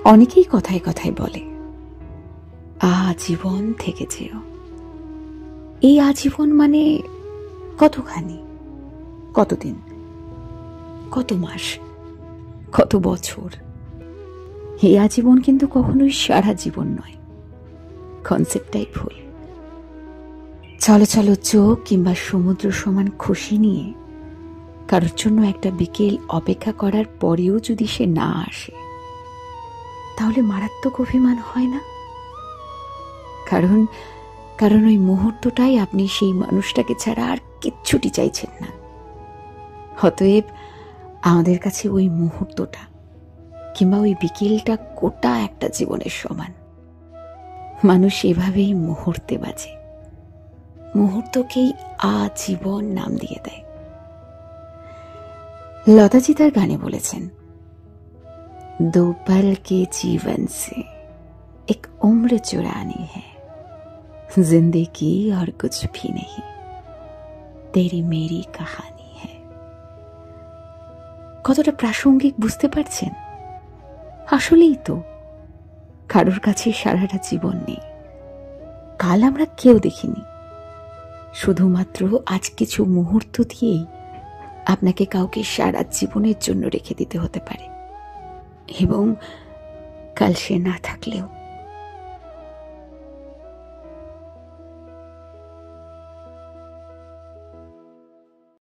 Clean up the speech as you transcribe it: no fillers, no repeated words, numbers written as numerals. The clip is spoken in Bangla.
অনেকেই কথায় কথায় বলে আজীবন থেকে যেও। এই আজীবন মানে কতখানি, কতদিন, কত মাস, কত বছর? এই আজীবন কিন্তু কখনোই সারা জীবন নয়। কনসেপ্টটাই ভুল। চলো চলো চোখ কিংবা সমুদ্র সমান খুশি নিয়ে কারোর জন্য একটা বিকেল অপেক্ষা করার পরেও যদি সে না আসে, তাহলে মারাত্মক অভিমান হয় না? কারণ কারণ ওই মুহূর্তটাই আপনি সেই মানুষটাকে ছাড়া আর কিচ্ছুটি চাইছেন না। অতএব আমাদের কাছে ওই মুহূর্তটা কিংবা ওই বিকেলটা গোটা একটা জীবনের সমান। মানুষ এভাবেই মুহূর্তে বাঁচে, মুহূর্তকেই আজীবন নাম দিয়ে দেয়। লতাজি তার গানে বলেছেন, दो पल के जीवन से एक उम्र चुरानी है, जिंदगी और कुछ भी नहीं, तेरी मेरी कहानी है। কতটা প্রাসঙ্গিক বুঝতে পারছেন? আসলেই তো কারোর কাছে সারাটা জীবন নেই। কাল আমরা কেউ দেখিনি। শুধুমাত্র আজ কিছু মুহূর্ত দিয়েই আপনাকে কাউকে সারা জীবনের জন্য রেখে দিতে হতে পারে, এবং কাল সে না থাকলেও